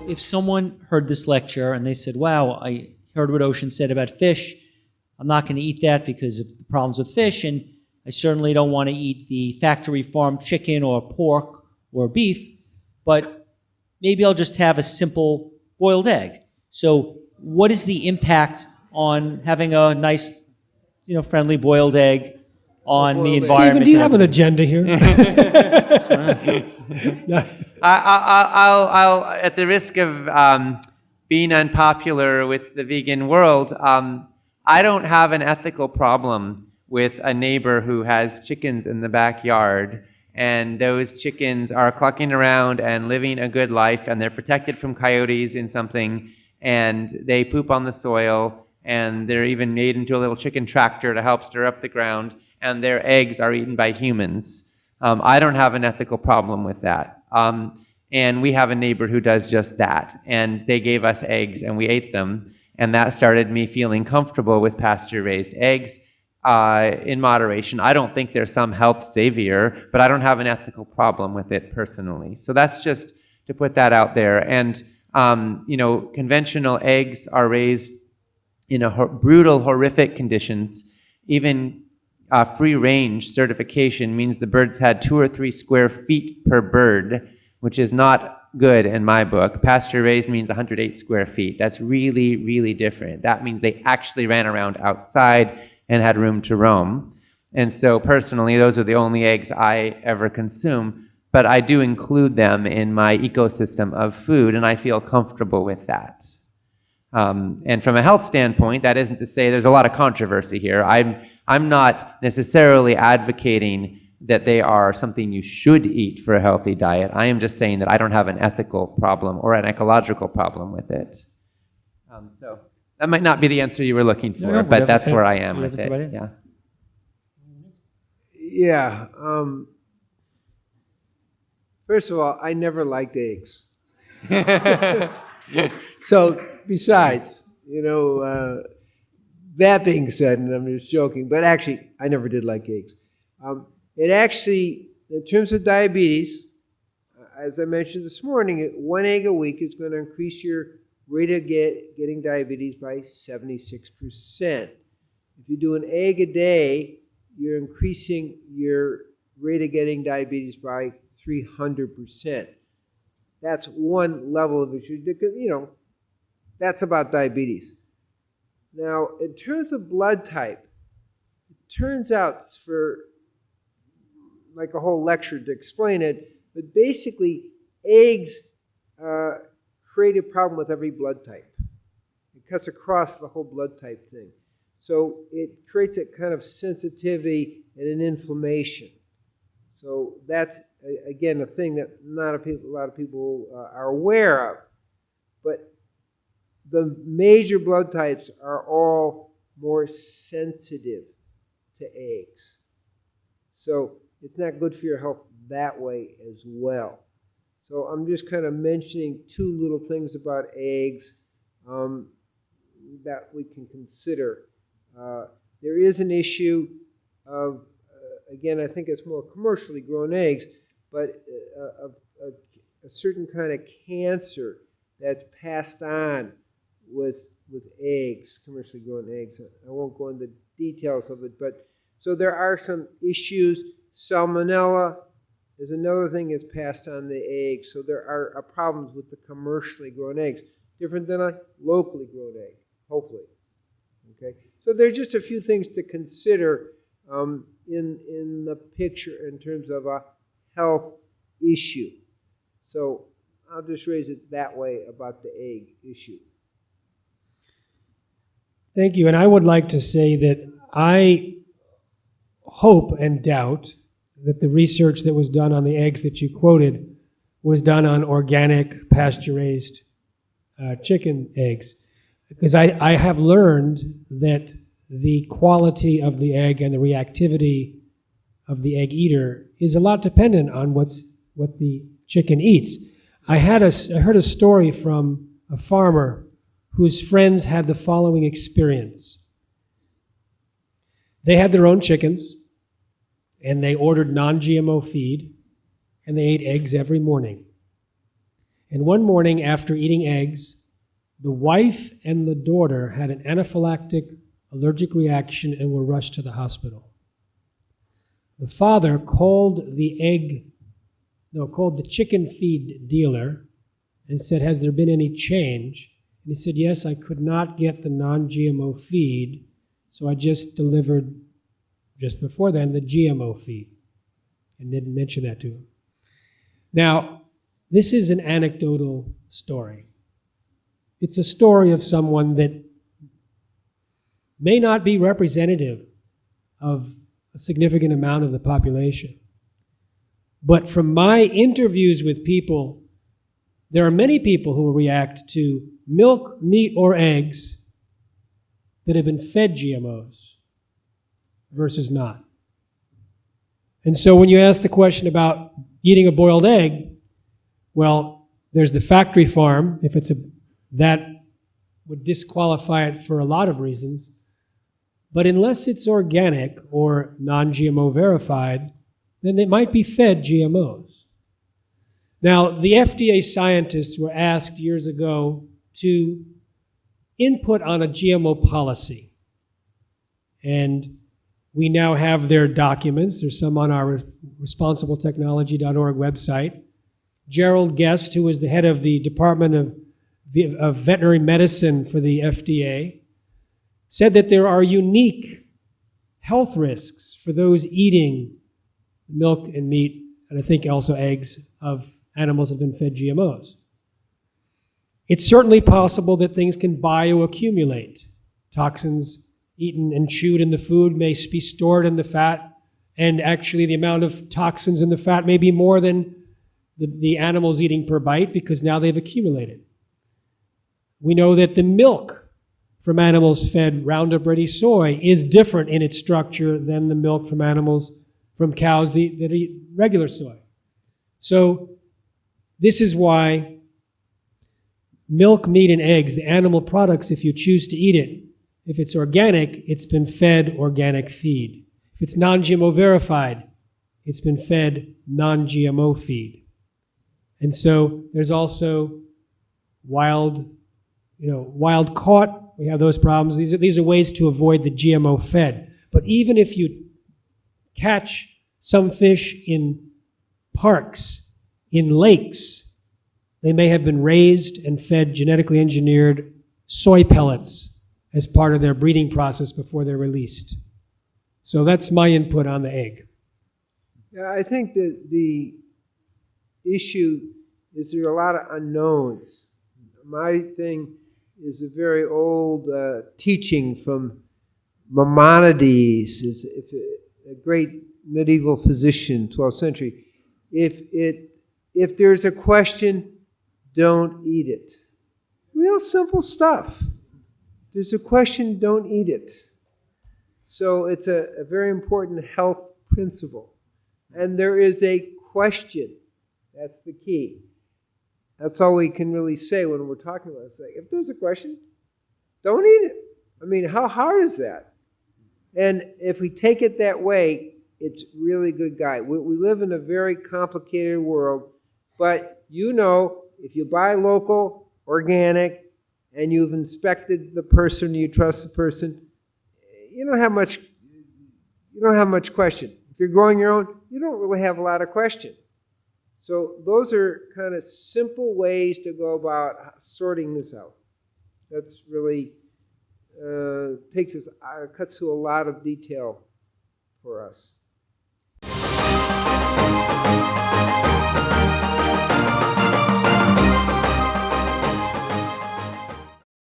if someone heard this lecture and they said, wow, I heard what Ocean said about fish, I'm not going to eat that because of the problems with fish, and I certainly don't want to eat the factory farmed chicken or pork or beef, but maybe I'll just have a simple boiled egg. So what is the impact on having a nice, friendly boiled egg on the environment? Stephen, do you have an agenda here? I'll at the risk of being unpopular with the vegan world, I don't have an ethical problem with a neighbor who has chickens in the backyard, and those chickens are clucking around and living a good life, and they're protected from coyotes in something, and they poop on the soil, and they're even made into a little chicken tractor to help stir up the ground, and their eggs are eaten by humans. I don't have an ethical problem with that. And we have a neighbor who does just that, and they gave us eggs, and we ate them, and that started me feeling comfortable with pasture-raised eggs. In moderation. I don't think they're some health savior, but I don't have an ethical problem with it personally. So that's just to put that out there. And, conventional eggs are raised in brutal, horrific conditions. Even free-range certification means the birds had 2 or 3 square feet per bird, which is not good in my book. Pasture-raised means 108 square feet. That's really, really different. That means they actually ran around outside and had room to roam. And so personally, those are the only eggs I ever consume, but I do include them in my ecosystem of food, and I feel comfortable with that. And from a health standpoint, that isn't to say there's a lot of controversy here. I'm not necessarily advocating that they are something you should eat for a healthy diet. I am just saying that I don't have an ethical problem or an ecological problem with it. So that might not be the answer you were looking for, but that's where I am with it. Yeah. Yeah. First of all, I never liked eggs. So, besides, that being said, and I'm just joking, but actually, I never did like eggs. It actually, in terms of diabetes, as I mentioned this morning, 1 egg a week is going to increase your rate of getting diabetes by 76%. If you do an egg a day, you're increasing your rate of getting diabetes by 300%. That's one level of issue. That's about diabetes. Now, in terms of blood type, it turns out for like a whole lecture to explain it, but basically eggs create a problem with every blood type. It cuts across the whole blood type thing. So it creates a kind of sensitivity and an inflammation. So that's, again, a thing that not a lot of people are aware of. But the major blood types are all more sensitive to eggs. So it's not good for your health that way as well. So I'm just kind of mentioning 2 little things about eggs that we can consider. There is an issue of, again, I think it's more commercially grown eggs, but of a certain kind of cancer that's passed on with eggs, commercially grown eggs. I won't go into details of it, but so there are some issues. Salmonella is another thing that's passed on the eggs. So there are problems with the commercially grown eggs, different than a locally grown egg, hopefully. Okay, so there's just a few things to consider in the picture in terms of a health issue. So I'll just raise it that way about the egg issue. Thank you. And I would like to say that I hope and doubt that the research that was done on the eggs that you quoted was done on organic, pasture-raised chicken eggs. Because I have learned that the quality of the egg and the reactivity of the egg eater is a lot dependent on what the chicken eats. I heard a story from a farmer whose friends had the following experience. They had their own chickens, and they ordered non-GMO feed, and they ate eggs every morning. And one morning after eating eggs, the wife and the daughter had an anaphylactic allergic reaction and were rushed to the hospital. The father called the chicken feed dealer and said, "Has there been any change?" And he said, "Yes, I could not get the non-GMO feed, so I just delivered, just before then, the GMO feed." And didn't mention that to him. Now, this is an anecdotal story. It's a story of someone that may not be representative of a significant amount of the population. But from my interviews with people, there are many people who will react to milk, meat, or eggs that have been fed GMOs versus not. And so when you ask the question about eating a boiled egg, well, there's the factory farm. That would disqualify it for a lot of reasons. But unless it's organic or non-GMO verified, then it might be fed GMOs. Now, the FDA scientists were asked years ago to input on a GMO policy. And we now have their documents. There's some on our responsibletechnology.org website. Gerald Guest, who was the head of the Department of Veterinary Medicine for the FDA, said that there are unique health risks for those eating milk and meat, and I think also eggs, of animals that have been fed GMOs. It's certainly possible that things can bioaccumulate. Toxins eaten and chewed in the food may be stored in the fat, and actually the amount of toxins in the fat may be more than the animals eating per bite because now they've accumulated. We know that the milk from animals fed Roundup Ready soy is different in its structure than the milk from animals, from cows that eat regular soy. So this is why milk, meat, and eggs, the animal products, if you choose to eat it, if it's organic, it's been fed organic feed. If it's non-GMO verified, it's been fed non-GMO feed. And so there's also wild caught, we have those problems. These are ways to avoid the GMO fed. But even if you catch some fish in parks, in lakes, they may have been raised and fed genetically engineered soy pellets as part of their breeding process before they're released. So that's my input on the egg. Yeah, I think that the issue is there are a lot of unknowns. My thing is a very old teaching from Maimonides, a great medieval physician, 12th century. If there's a question, don't eat it. Real simple stuff. If there's a question, don't eat it. So it's a very important health principle. And there is a question. That's the key. That's all we can really say when we're talking about it. It's like, if there's a question, don't eat it. I mean, how hard is that? And if we take it that way, it's really good guide. We live in a very complicated world, but if you buy local, organic, and you've inspected the person, you trust the person, you don't have much question. If you're growing your own, you don't really have a lot of question. So those are kind of simple ways to go about sorting this out. That's really cuts to a lot of detail for us.